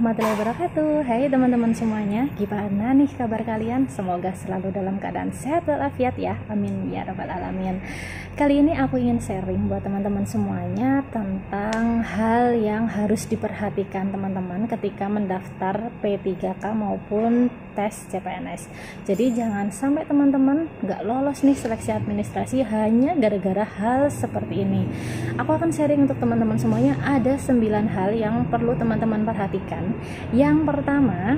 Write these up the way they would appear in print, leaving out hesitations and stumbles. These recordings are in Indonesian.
warahmatullahi wabarakatuh. Hai teman-teman semuanya, gimana nih kabar kalian? Semoga selalu dalam keadaan sehat walafiat ya, amin ya rabbal alamin. Kali ini aku ingin sharing buat teman-teman semuanya tentang hal yang harus diperhatikan teman-teman ketika mendaftar P3K maupun tes CPNS. Jadi jangan sampai teman-teman nggak lolos nih seleksi administrasi hanya gara-gara hal seperti ini. Aku akan sharing untuk teman-teman semuanya, ada 9 hal yang perlu teman-teman perhatikan. Yang pertama,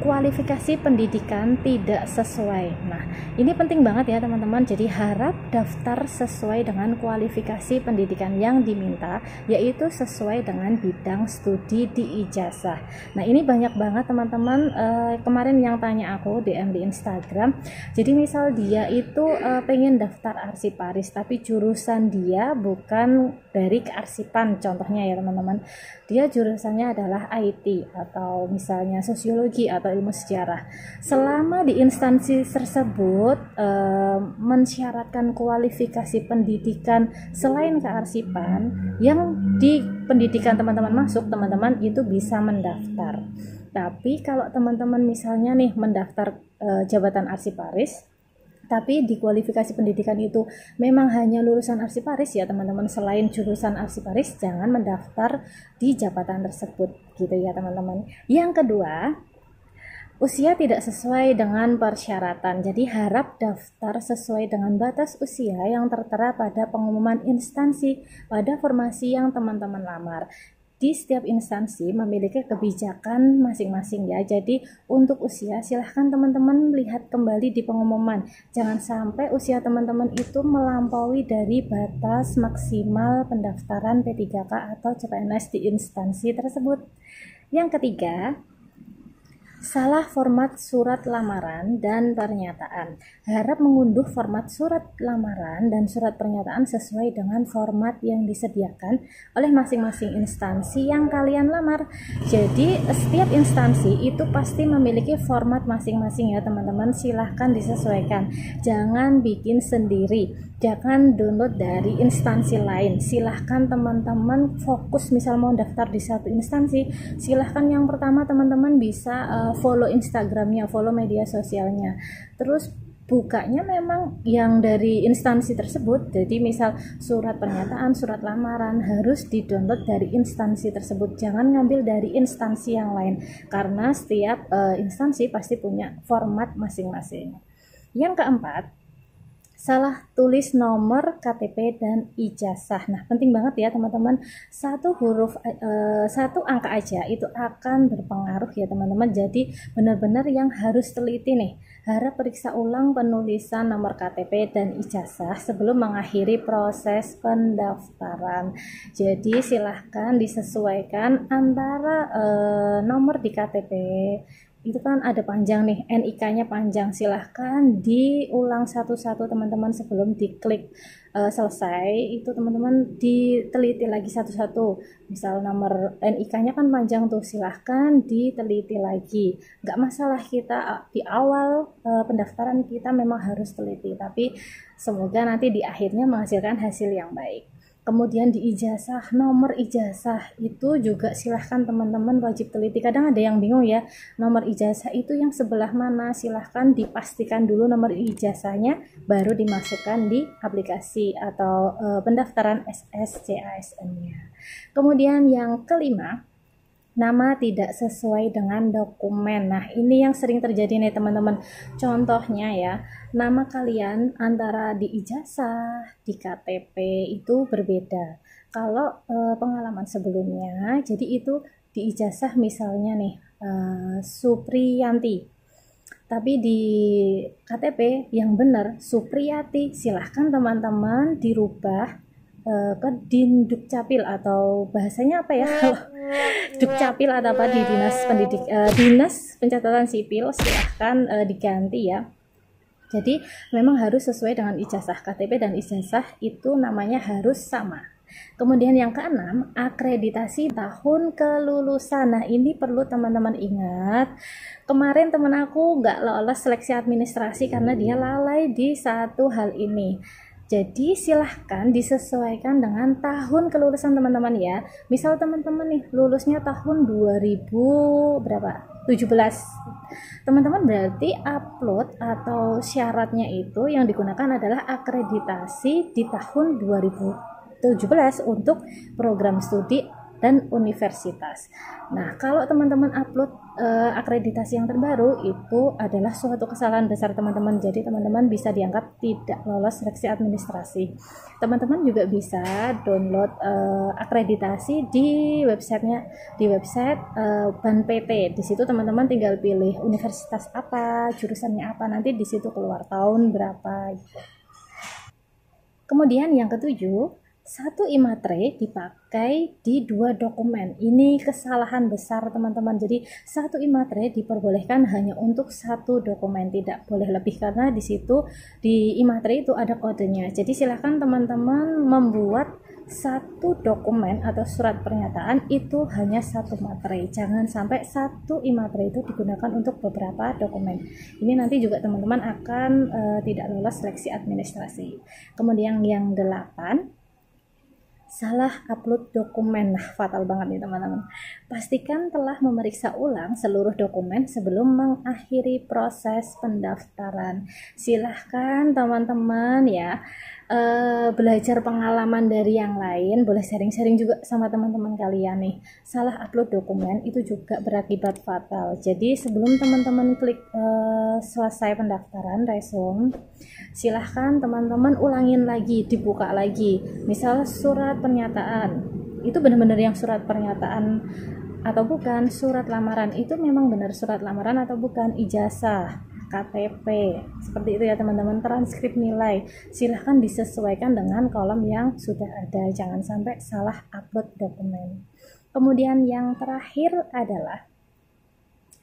kualifikasi pendidikan tidak sesuai. Nah, ini penting banget ya teman-teman. Jadi harap daftar sesuai dengan kualifikasi pendidikan yang diminta, yaitu sesuai dengan bidang studi di ijazah. Nah, ini banyak banget teman-teman kemarin yang tanya aku DM di Instagram. Jadi misal dia itu pengen daftar arsiparis, tapi jurusan dia bukan dari kearsipan contohnya ya teman-teman. Dia jurusannya adalah IT atau misalnya sosiologi atau ilmu sejarah. Selama di instansi tersebut mensyaratkan kualifikasi pendidikan selain kearsipan, yang di pendidikan teman-teman masuk, teman-teman itu bisa mendaftar. Tapi kalau teman-teman misalnya nih mendaftar jabatan arsiparis, tapi di kualifikasi pendidikan itu memang hanya lulusan arsiparis ya teman-teman, selain jurusan arsiparis jangan mendaftar di jabatan tersebut gitu ya teman-teman. Yang kedua, usia tidak sesuai dengan persyaratan. Jadi harap daftar sesuai dengan batas usia yang tertera pada pengumuman instansi pada formasi yang teman-teman lamar. Di setiap instansi memiliki kebijakan masing-masing ya. Jadi untuk usia silahkan teman-teman lihat kembali di pengumuman. Jangan sampai usia teman-teman itu melampaui dari batas maksimal pendaftaran P3K atau CPNS di instansi tersebut. Yang ketiga, salah format surat lamaran dan pernyataan. Harap mengunduh format surat lamaran dan surat pernyataan sesuai dengan format yang disediakan oleh masing-masing instansi yang kalian lamar. Jadi setiap instansi itu pasti memiliki format masing-masing ya teman-teman. Silahkan disesuaikan. Jangan bikin sendiri. Jangan download dari instansi lain. Silahkan teman-teman fokus, misal mau daftar di satu instansi, silahkan yang pertama teman-teman bisa follow Instagramnya, follow media sosialnya, terus bukanya memang yang dari instansi tersebut. Jadi misal surat pernyataan, surat lamaran harus di-download dari instansi tersebut, jangan ngambil dari instansi yang lain, karena setiap instansi pasti punya format masing-masing. Yang keempat, salah tulis nomor KTP dan ijazah. Nah, penting banget ya teman-teman. Satu angka aja itu akan berpengaruh ya teman-teman. Jadi benar-benar yang harus teliti nih. Harap periksa ulang penulisan nomor KTP dan ijazah sebelum mengakhiri proses pendaftaran. Jadi silahkan disesuaikan antara nomor di KTP itu kan ada panjang nih, NIK-nya panjang, silahkan diulang satu-satu teman-teman sebelum diklik selesai. Itu teman-teman diteliti lagi satu-satu. Misal nomor NIK-nya kan panjang tuh, silahkan diteliti lagi. Nggak masalah kita di awal pendaftaran kita memang harus teliti, tapi semoga nanti di akhirnya menghasilkan hasil yang baik. Kemudian di ijazah, nomor ijazah itu juga silahkan teman-teman wajib teliti. Kadang ada yang bingung ya, nomor ijazah itu yang sebelah mana. Silahkan dipastikan dulu nomor ijazahnya, baru dimasukkan di aplikasi atau pendaftaran SSCASN-nya. Kemudian yang kelima, nama tidak sesuai dengan dokumen. Nah, ini yang sering terjadi nih teman-teman. Contohnya ya, nama kalian antara di ijazah, di KTP itu berbeda. Kalau pengalaman sebelumnya, jadi itu di ijazah misalnya nih Supriyanti, tapi di KTP yang benar Supriyati. Silahkan teman-teman dirubah ke Dindukcapil atau bahasanya apa ya, Dukcapil atau apa di Dinas Pencatatan Sipil, silahkan diganti ya. Jadi memang harus sesuai dengan ijazah. KTP dan ijazah itu namanya harus sama. Kemudian yang keenam, akreditasi tahun kelulusan. Nah, ini perlu teman-teman ingat. Kemarin teman aku nggak lolos seleksi administrasi karena dia lalai di satu hal ini. Jadi silahkan disesuaikan dengan tahun kelulusan teman-teman ya. Misal teman-teman nih lulusnya tahun 2000 berapa? 17. Teman-teman berarti upload atau syaratnya itu yang digunakan adalah akreditasi di tahun 2017 untuk program studi dan universitas. Nah, kalau teman-teman upload akreditasi yang terbaru, itu adalah suatu kesalahan besar teman-teman. Jadi teman-teman bisa dianggap tidak lolos seleksi administrasi. Teman-teman juga bisa download akreditasi di websitenya, di website Ban PT. Di situ teman-teman tinggal pilih universitas apa, jurusannya apa, nanti di situ keluar tahun berapa. Gitu. Kemudian yang ketujuh, satu IMATRE dipakai di 2 dokumen. Ini kesalahan besar teman-teman. Jadi satu IMATRE diperbolehkan hanya untuk 1 dokumen, tidak boleh lebih, karena di situ di IMATRE itu ada kodenya. Jadi silahkan teman-teman membuat 1 dokumen atau surat pernyataan itu hanya 1 materai. Jangan sampai 1 IMATRE itu digunakan untuk beberapa dokumen. Ini nanti juga teman-teman akan tidak lolos seleksi administrasi. Kemudian yang 8, salah upload dokumen. Nah, fatal banget nih teman-teman. Pastikan telah memeriksa ulang seluruh dokumen sebelum mengakhiri proses pendaftaran. Silahkan teman-teman ya belajar pengalaman dari yang lain, boleh sharing-sharing juga sama teman-teman kalian nih. Salah upload dokumen itu juga berakibat fatal. Jadi sebelum teman-teman klik selesai pendaftaran resume, silahkan teman-teman ulangin lagi, dibuka lagi. Misal surat pernyataan, itu benar-benar yang surat pernyataan atau bukan, surat lamaran itu memang benar surat lamaran atau bukan, ijazah, KTP, seperti itu ya teman-teman. Transkrip nilai silahkan disesuaikan dengan kolom yang sudah ada, jangan sampai salah upload dokumen. Kemudian yang terakhir adalah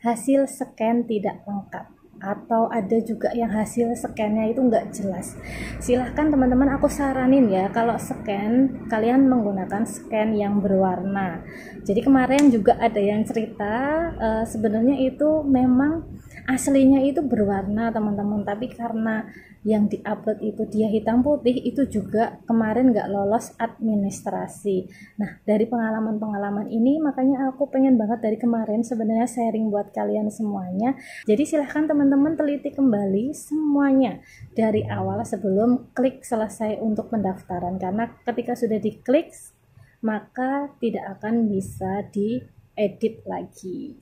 hasil scan tidak lengkap, atau ada juga yang hasil scannya itu nggak jelas. Silahkan teman-teman, aku saranin ya, kalau scan kalian menggunakan scan yang berwarna. Jadi kemarin juga ada yang cerita sebenarnya itu memang aslinya itu berwarna teman-teman, tapi karena yang diupload itu dia hitam putih, itu juga kemarin nggak lolos administrasi. Nah, dari pengalaman-pengalaman ini makanya aku pengen banget dari kemarin sebenarnya sharing buat kalian semuanya. Jadi silahkan teman-teman teliti kembali semuanya dari awal sebelum klik selesai untuk pendaftaran, karena ketika sudah diklik maka tidak akan bisa diedit lagi.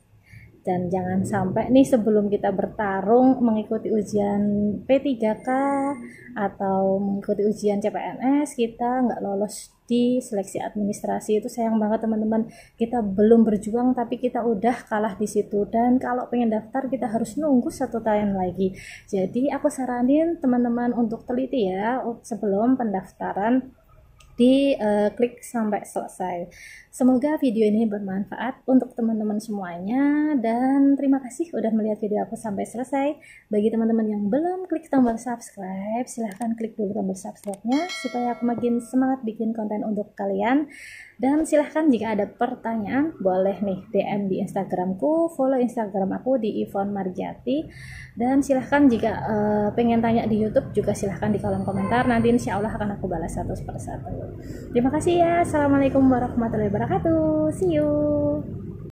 Dan jangan sampai nih sebelum kita bertarung mengikuti ujian P3K atau mengikuti ujian CPNS kita nggak lolos di seleksi administrasi. Itu sayang banget teman-teman. Kita belum berjuang tapi kita udah kalah di situ, dan kalau pengen daftar kita harus nunggu 1 tahun lagi. Jadi aku saranin teman-teman untuk teliti ya sebelum pendaftaran, di klik sampai selesai. Semoga video ini bermanfaat untuk teman-teman semuanya, dan terima kasih udah melihat video aku sampai selesai. Bagi teman-teman yang belum klik tombol subscribe, silahkan klik dulu tombol subscribe-nya supaya aku makin semangat bikin konten untuk kalian. Dan silahkan jika ada pertanyaan boleh nih DM di Instagramku, follow Instagram aku di Yvonne Marjati. Dan silahkan jika pengen tanya di YouTube juga silahkan di kolom komentar, nanti insya Allah akan aku balas satu persatu. Terima kasih ya. Assalamualaikum warahmatullahi wabarakatuh. See you.